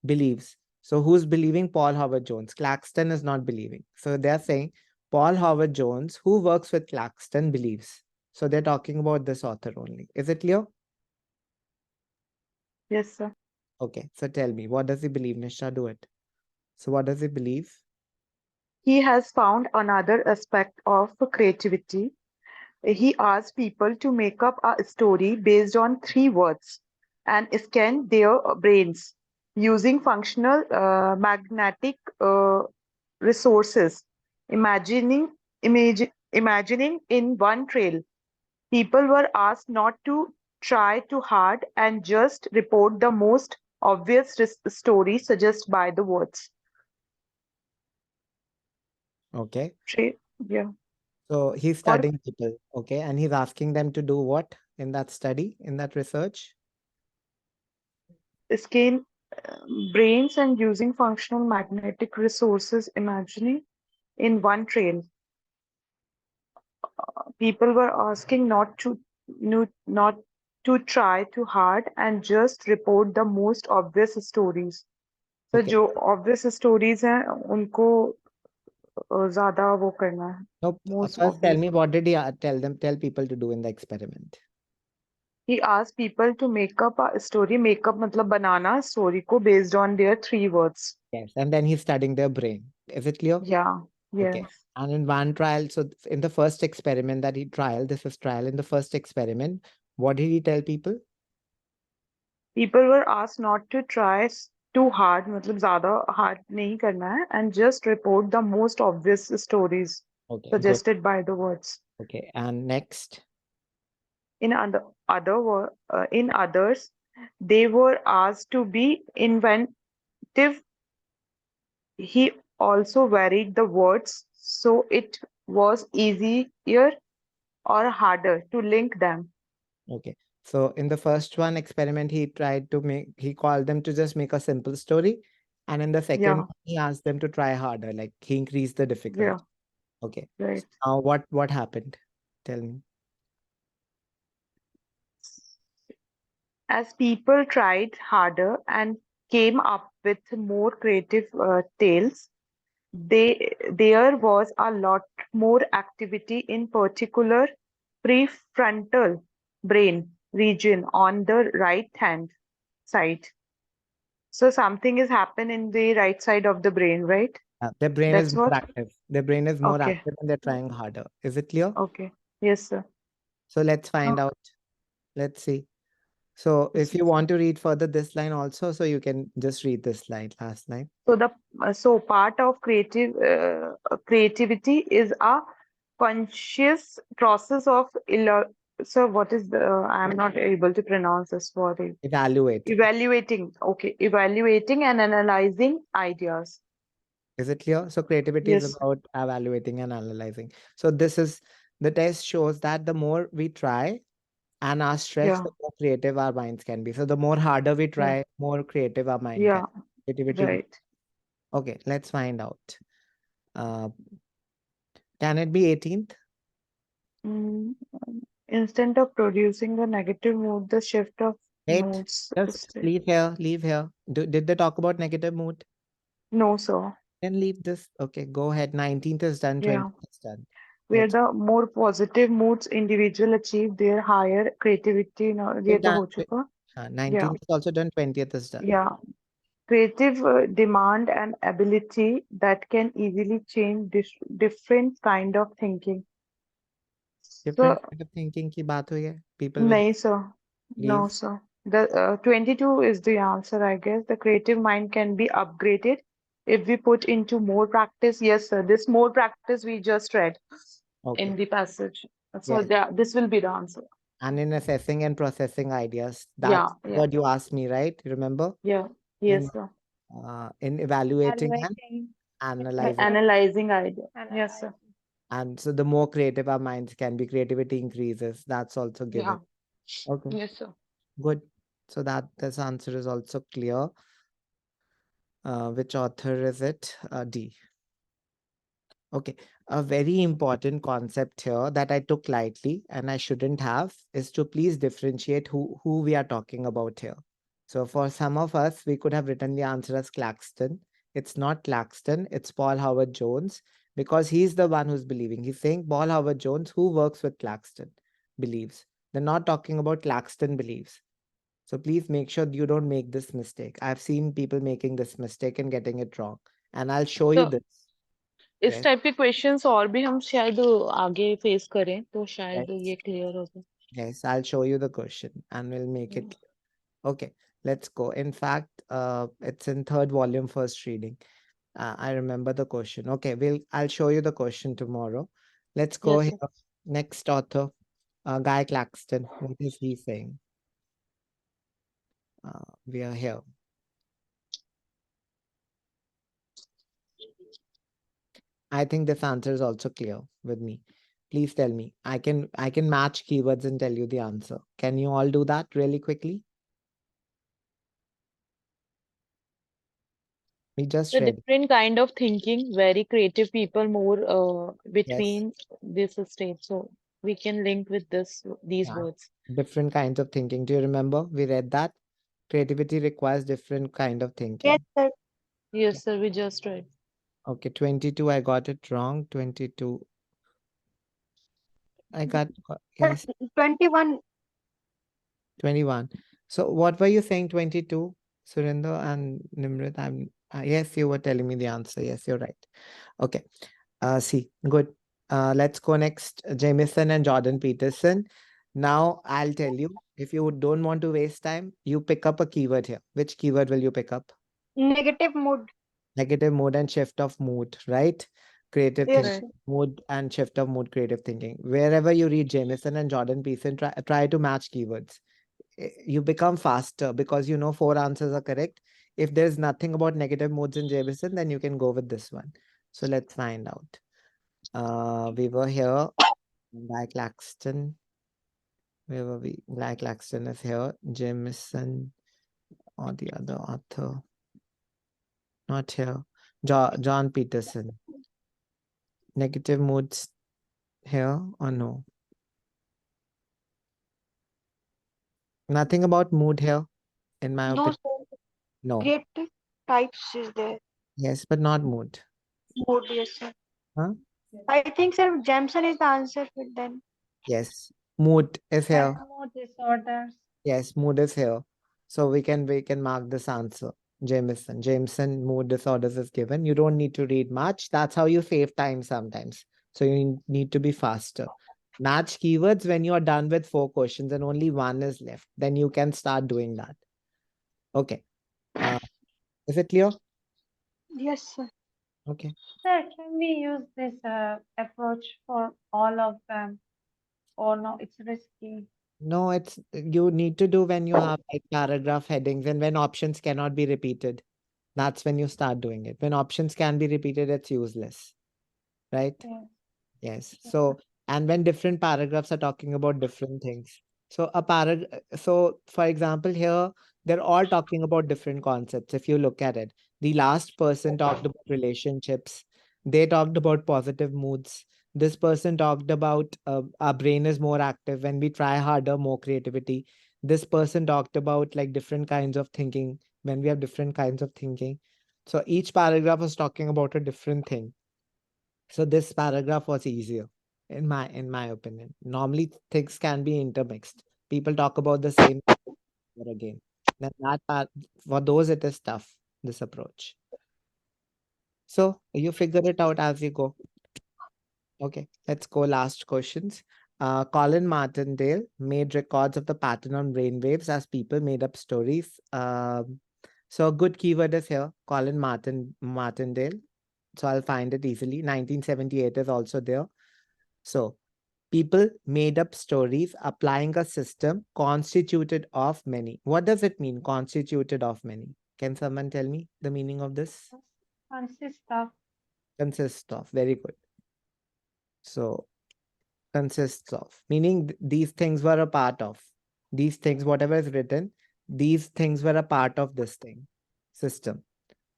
believes. So who's believing Paul Howard Jones? Claxton is not believing. So they're saying Paul Howard Jones, who works with Claxton, believes. So they're talking about this author only. Is it clear? Yes, sir. Okay, so tell me, what does he believe? Nisha, do it. So what does he believe? He has found another aspect of creativity. He asked people to make up a story based on three words and scan their brains using functional magnetic resources. Imagining in one trail, people were asked not to try too hard and just report the most obvious story suggested by the words. Okay. Yeah. So he's Or studying people. Okay. And he's asking them to do what in that study, in that research? scan brains and using functional magnetic resources, imagining in one trail. People were asking not to try too hard and just report the most obvious stories. So Okay. जो obvious stories हैं उनको ज़्यादा वो करना है. No, Most first tell obvious. me, what did he tell people to do in the experiment? He asked people to make up a story. Make up मतलब बनाना story को based on their three words. Yes. And then he's studying their brain. Is it clear? Yeah. Okay. Yes. And in one trial, so in the first experiment that he trialed, this was trial in the first experiment, what did he tell people? People were asked not to try too hard, मतलब ज़्यादा hard नहीं करना है, and just report the most obvious stories Okay, good. suggested by the words. Okay. And next. In in others, they were asked to be inventive. He also varied the words so it was easier or harder to link them. Okay. So in the first one experiment, he called them to just make a simple story. And in the second, Yeah, one, he asked them to try harder, like he increased the difficulty. yeah, Okay. right. Now what happened? Tell me. As people tried harder and came up with more creative tales, there was a lot more activity in particular prefrontal brain region on the right hand side. So something is happen in the right side of the brain, right? Their brain is That's more what? active. Their brain is more Okay, active and they're trying harder. Is it clear? okay. Yes, sir. So let's find out. Let's see. So if you want to read further this line also, so you can just read this line, last line. So part of creativity is a conscious process of so what is the I'm not able to pronounce this word. Evaluate. Evaluating. Okay, evaluating and analyzing ideas. Is it clear? So creativity is Yes. about evaluating and analyzing. So this is the test shows that the more we try and our stretch, Yeah. the more creative our minds can be. So the more harder we try, more creative our mind can. Yeah. Creativity. Right. Okay, let's find out. Can it be 18th? Mm, Instead of producing the negative mood, the shift of Wait, moods. just leave here, leave here. Did they talk about negative mood? No, sir. Then leave this. Okay, go ahead. 19th is done, Yeah. 20th is done. Where Let's the more positive moods individual achieve their higher creativity. No, ये we're तो done. हो चुका. 19th is also done, 20th is done. Yeah. Creative demand and ability that can easily change different kind of thinking. Different So, kind of thinking की बात हुई है. People with nahi, sir. No, leave. sir. The 22 is the answer, I guess. The creative mind can be upgraded if we put into more practice. Yes, sir. This more practice we just read Okay. in the passage. So Yes. this will be the answer. And in assessing and processing ideas, Yeah, that's yeah, what you asked me, right? You remember? yeah. In Yes, sir. evaluating and Evaluating, analyzing. Analyzing idea. Yes, sir. analyzing. And so the more creative our minds can be, creativity increases. That's also given. Yeah. Okay, Yes, sir. good. So that this answer is also clear. Which author is it? D. Okay, a very important concept here that I took lightly and I shouldn't have is to please differentiate who we are talking about here. So for some of us, we could have written the answer as Claxton. It's not Claxton, it's Paul Howard Jones, because he's the one who's believing. He's saying Paul Howard Jones, who works with Claxton, believes. They're not talking about Claxton believes. So please make sure you don't make this mistake. I've seen people making this mistake and getting it wrong. And I'll show you So this. इस Yes. Type के questions और भी हम शायद आगे face करें तो शायद Yes. ये क्लियर हो जाए. Yes, I'll show you the question and we'll make it clear. Okay, let's go. In fact, it's in third volume, first reading. I remember the question. Okay, I'll show you the question tomorrow. Let's go Yes, here. sir. Next author, Guy Claxton. What is he saying? We are here. I think this answer is also clear with me. Please tell me. I can match keywords and tell you the answer. Can you all do that really quickly? We just The read. different kind of thinking, very creative people more between this stage. So we can link with these Yeah. words. Different kinds of thinking. Do you remember? We read that. Creativity requires different kind of thinking. Yes, sir. Yes, sir. We just read. Okay, 22, I got it wrong. 22. I got, yes, 21. 21. So what were you saying, 22? Surinder and Nimrit, yes, you were telling me the answer. Yes, you're right. Okay, see, good. Let's go next. Jameson and Jordan Peterson. Now I'll tell you, if you don't want to waste time, you pick up a keyword here. Which keyword will you pick up? Negative mood. Negative mood and shift of mood, right? Creative Yes, thinking, sir. mood and shift of mood, creative thinking. Wherever you read Jameson and Jordan Peterson, try to match keywords. You become faster because you know 4 answers are correct. If there's nothing about negative moods in Jameson, then you can go with this one. So let's find out. We were here. Guy Claxton. Where were we? Guy Claxton is here. Jameson or the other author. Not here. John Peterson. Negative moods here or no? Nothing about mood here, in my No, opinion. sir. No. Creative types is there. Yes, but not mood. Mood, yes, sir. Huh? I think, sir, Jameson is the answer for then. Yes. Mood is here. Mood disorders. Yes, mood is here. So we can mark this answer. Jameson mood disorders is given. You don't need to read much. That's how you save time sometimes. So you need to be faster. Match keywords when you're done with 4 questions and only 1 is left. Then you can start doing that. Okay. Is it clear? Yes, sir. Okay. Sir, can we use this approach for all of them? Or no, it's risky. No, it's you need to do when you have like paragraph headings and when options cannot be repeated. That's when you start doing it. When options can be repeated, it's useless, right? Yes. Yes. So, and when different paragraphs are talking about different things. So so for example, here they're all talking about different concepts. If you look at it, the last person talked about relationships. They talked about positive moods. This person talked about our brain is more active when we try harder, more creativity. This person talked about like different kinds of thinking when we have different kinds of thinking. So each paragraph was talking about a different thing. So this paragraph was easier in my opinion. Normally things can be intermixed. People talk about the same over again. Then for those it is tough, this approach. So you figure it out as you go. Okay, let's go last questions. Colin Martindale made records of the pattern on brainwaves as people made up stories. So a good keyword is here, Colin Martindale. So I'll find it easily. 1978 is also there. So people made up stories applying a system constituted of many. What does it mean, constituted of many? Can someone tell me the meaning of this? Consist of. Consists of. Very good. So consists of, meaning these things were a part of. These things, whatever is written, these things were a part of this thing. System.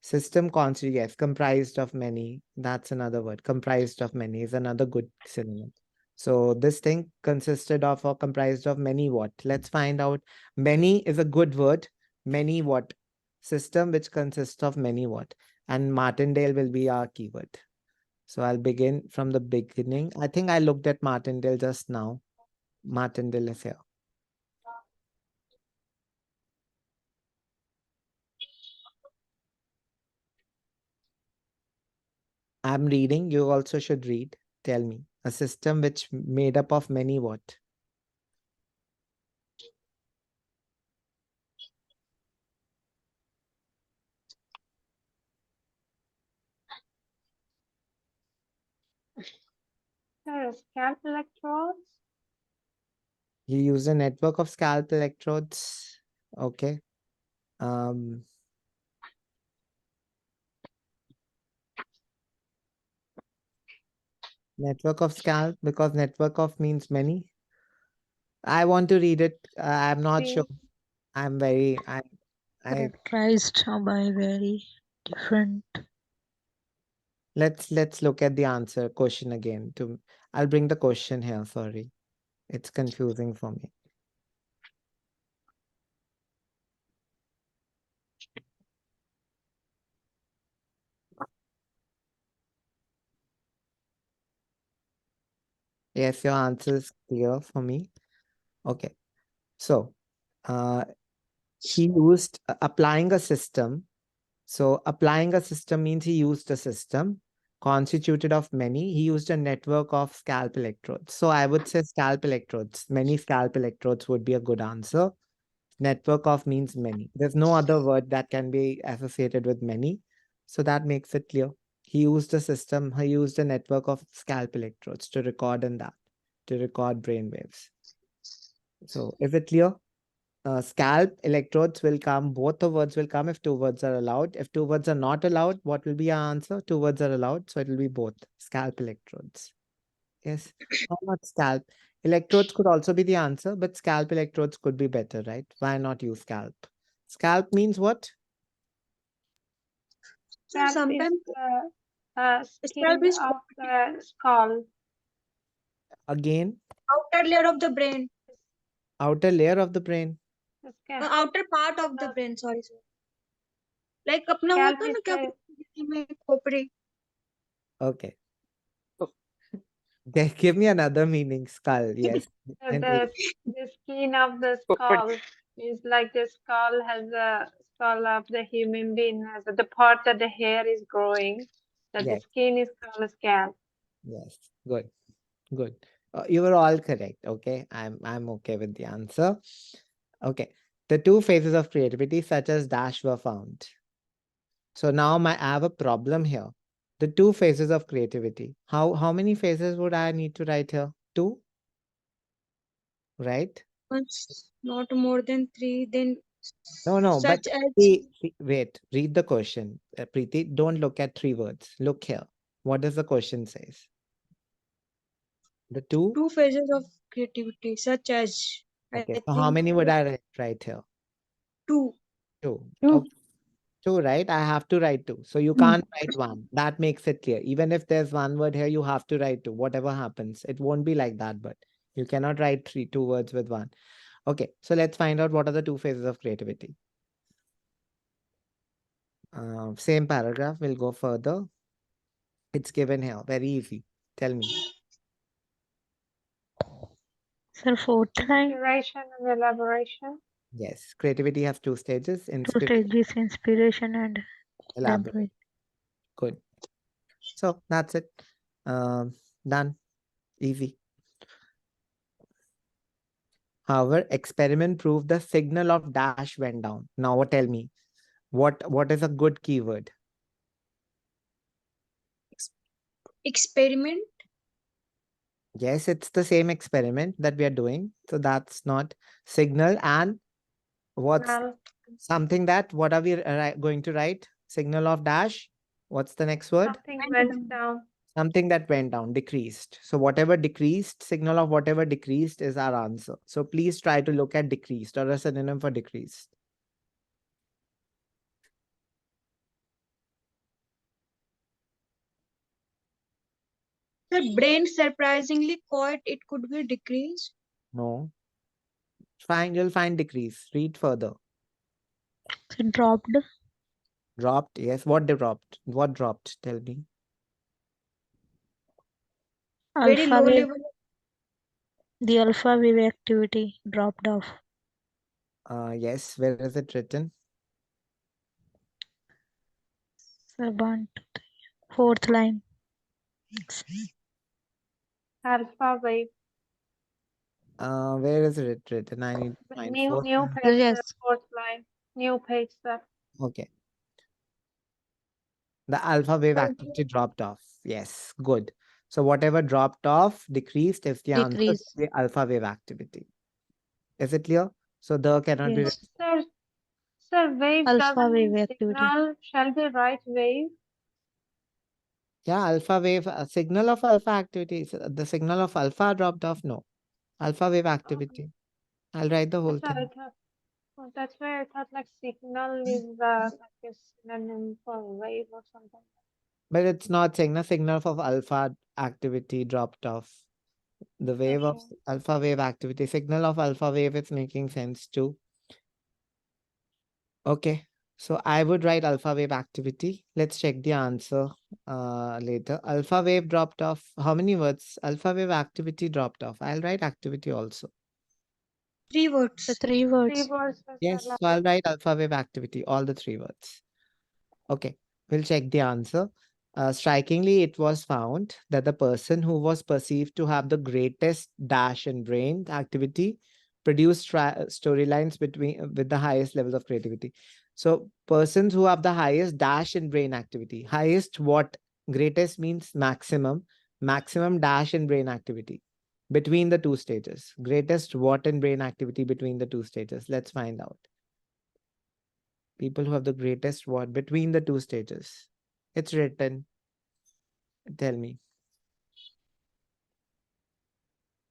System constitute, yes, comprised of many. That's another word. Comprised of many is another good synonym. So this thing consisted of or comprised of many what? Let's find out. Many is a good word. Many what? System which consists of many what? And Martindale will be our keyword. So I'll begin from the beginning. I think I looked at Martindale just now. Martindale is here. I'm reading. You also should read. Tell me. A system which made up of many what? Scalp electrodes. You use a network of scalp electrodes. Okay. Um, network of scalp because network of means many. I want to read it. I'm not sure. See, I'm very. I Characterized by very different. let's look at the answer question again. I'll bring the question here. Sorry, it's confusing for me. Yes, your answer is clear for me. Okay. So, he used applying a system. So applying a system means he used a system constituted of many. He used a network of scalp electrodes. So I would say scalp electrodes. Many scalp electrodes would be a good answer. Network of means many. There's no other word that can be associated with many. So that makes it clear. He used a system, he used a network of scalp electrodes to record to record brain waves. So is it clear? Scalp electrodes will come, both the words will come if two words are allowed. If two words are not allowed, what will be our answer? Two words are allowed, so it will be both. Scalp electrodes. Yes, why not scalp? Electrodes could also be the answer, but scalp electrodes could be better, right? Why not use scalp? Scalp means what? So scalp is sometimes the scalp skin is of the skull. Again, outer layer of the brain, outer layer of the brain. The scalp, outer part of the the brain. Sorry, sir. Like अपना scalp होता है is ना क्या the बोलते हैं हिंदी में खोपड़ी. Okay. Give me another meaning. Skull, yes. the, And the the skin of the skull is like the skull has the skull of the human being has the part that the hair is growing. That the yes, skin is called a scalp. yes. Good. Good. You were all correct. Okay. I'm okay with the answer. Okay. The two phases of creativity such as dash were found. So now I have a problem here. The 2 phases of creativity. How many phases would I need to write here? 2, right? Not more than 3, then No, but such as wait, read the question. Preeti, don't look at 3 words. Look here. What does the question says? The 2? 2 phases of creativity, such as Okay. I So how think many would I write here? 2. 2. Two. Okay. 2, right? I have to write 2. So you can't write 1. That makes it clear. Even if there's 1 word here, you have to write 2. Whatever happens, it won't be like that, but you cannot write 2 words with 1. Okay. So let's find out what are the 2 phases of creativity. Same paragraph. We'll go further. It's given here. Very easy. Tell me. Sir, fourth line, Inspiration and elaboration. Yes. Creativity has 2 stages. 2 Inspiration, stages, inspiration and elaborate. elaborate. Good. So that's it. Done. Easy. However, experiment proved the signal of dash went down. Now tell me, what is a good keyword? Experiment. Yes, it's the same experiment that we are doing. So that's not signal. And what's Well, something that, what are we going to write? Signal of dash. What's the next word? something went down. Something that went down, decreased. So whatever decreased, signal of whatever decreased is our answer. So please try to look at decreased or a synonym for decreased. The brain surprisingly quiet, it could be decreased. No. You'll find decrease. Read further. So dropped, Dropped. Yes. What dropped? What dropped? Tell me. Very alpha low wave, level. the alpha wave activity dropped off. Yes. Where is it written? Sir, 1, 2, 3. Fourth line, Alpha wave. Where is it written? I need to find fourth New line. page, yes, fourth line. New page, sir. Okay. The alpha wave So activity dropped off. Yes. Good. So whatever dropped off, decreased is the answer to decrease. the alpha wave activity. Is it clear? So the cannot be. Yes, sir, wave alpha doesn't wave mean activity. signal. Shall we write wave? Yeah, alpha wave, signal of alpha activity. The signal of alpha dropped off. No. Alpha wave activity. I'll write the whole That's why I thing. thought. That's why I thought like signal is like a synonym for wave or something. But it's not saying the signal of alpha activity dropped off. The wave of Okay. alpha wave activity, signal of alpha wave is making sense too. Okay, so I would write alpha wave activity. Let's check the answer later. Alpha wave dropped off. How many words? Alpha wave activity dropped off. I'll write activity also. 3 The words. 3 Three words. words. Yes, so I'll write alpha wave activity, all the 3 words. Okay, we'll check the answer. Strikingly, it was found that the person who was perceived to have the greatest dash in brain activity produced storylines with the highest levels of creativity. So persons who have the highest dash in brain activity, highest what? Greatest means maximum, maximum dash in brain activity between the 2 stages. Greatest what in brain activity between the 2 stages? Let's find out. People who have the greatest what between the 2 stages. It's written. Tell me.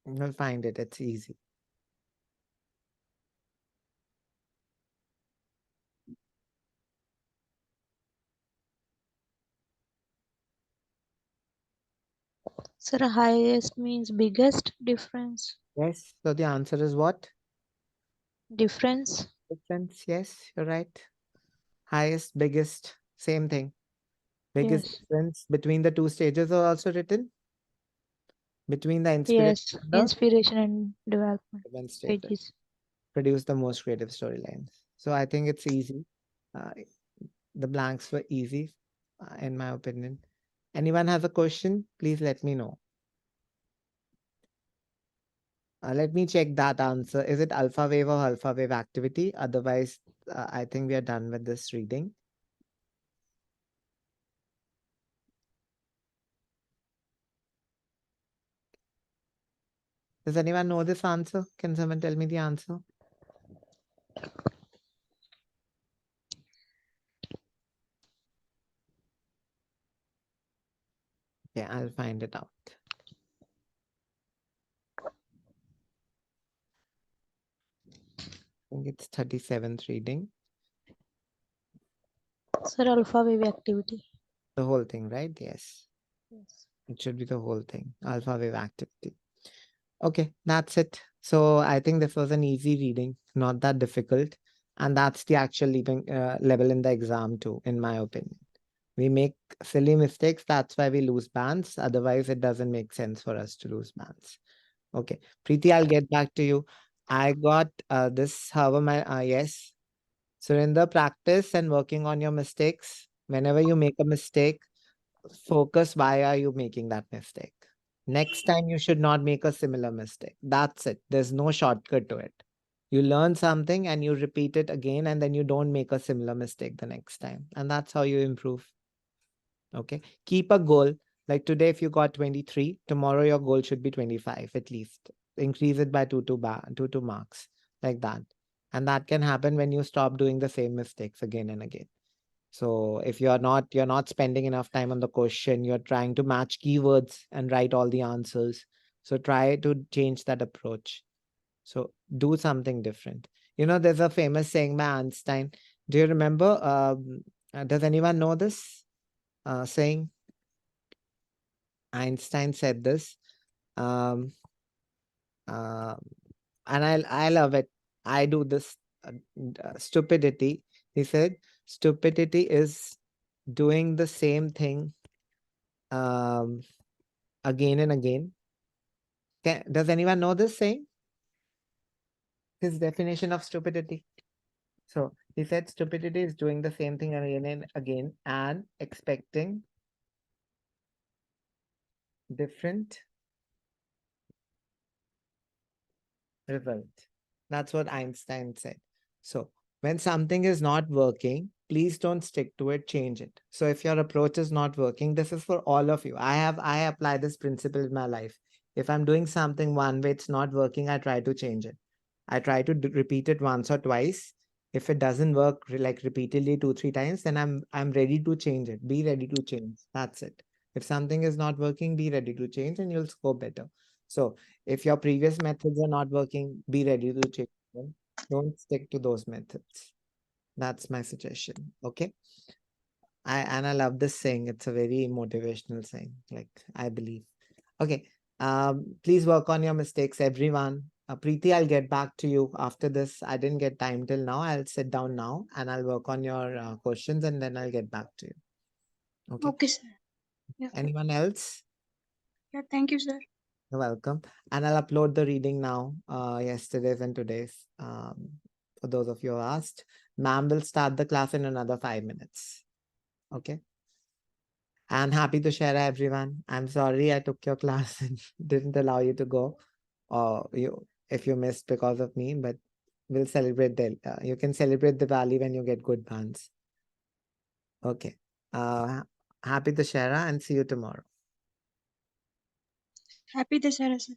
You'll find it. It's easy. Sir, highest means biggest difference. Yes. So the answer is what? Difference. Difference. Yes, you're right. Highest, biggest, same thing. Biggest Yes. difference between the 2 stages are also written. Between the inspiration Yes. and the Inspiration and development event stages. stages. Produce the most creative storylines. So I think it's easy. Uh, the blanks were easy, in my opinion. Anyone has a question? Please let me know. Let me check that answer. Is it alpha wave or alpha wave activity? Otherwise, I think we are done with this reading. Does anyone know this answer? Can someone tell me the answer? Okay, I'll find it out. I think it's 37th reading. Sir, alpha wave activity. The whole thing, right? Yes. Yes. It should be the whole thing. Alpha wave activity. Okay, that's it. So I think this was an easy reading, not that difficult. And that's the actual level in the exam too, in my opinion. We make silly mistakes. That's why we lose bands. Otherwise, it doesn't make sense for us to lose bands. Okay, Preeti, I'll get back to you. I got this, however, yes. Surinder, practice and working on your mistakes. Whenever you make a mistake, focus why are you making that mistake. Next time, you should not make a similar mistake. That's it. There's no shortcut to it. You learn something and you repeat it again, and then you don't make a similar mistake the next time. And that's how you improve. Okay. Keep a goal. Like today, if you got 23, tomorrow your goal should be 25 at least. Increase it by two marks, like that. And that can happen when you stop doing the same mistakes again and again. So if you're not spending enough time on the question, you're trying to match keywords and write all the answers. So try to change that approach. So do something different. You know, there's a famous saying by Einstein. Do you remember? Does anyone know this saying? Einstein said this. Um, uh, and I love it. I do this stupidity. He said, stupidity is doing the same thing again and again. Does anyone know this saying? His definition of stupidity. So he said stupidity is doing the same thing again and again and expecting different result. That's what Einstein said. So when something is not working, please don't stick to it, change it. So if your approach is not working, this is for all of you. I apply this principle in my life. If I'm doing something one way, it's not working, I try to change it. I try to repeat it once or twice. If it doesn't work like repeatedly 2-3 times, then I'm ready to change it. Be ready to change. That's it. If something is not working, be ready to change and you'll score better. So if your previous methods are not working, be ready to change them. Don't stick to those methods. That's my suggestion. Okay. I love this saying. It's a very motivational saying, like I believe. Okay. Please work on your mistakes, everyone. Preeti, I'll get back to you after this. I didn't get time till now. I'll sit down now and I'll work on your questions and then I'll get back to you. Okay. Okay, sir. Yeah. Anyone else? Yeah, thank you, sir. You're welcome. And I'll upload the reading now, yesterday's and today's. For those of you who asked, ma'am will start the class in another 5 minutes. Okay. And happy to share, everyone. I'm sorry I took your class and didn't allow you to go, or if you missed because of me, but we'll celebrate you can celebrate Diwali when you get good bands. Okay. Happy to share and see you tomorrow. Happy Dasara, sir.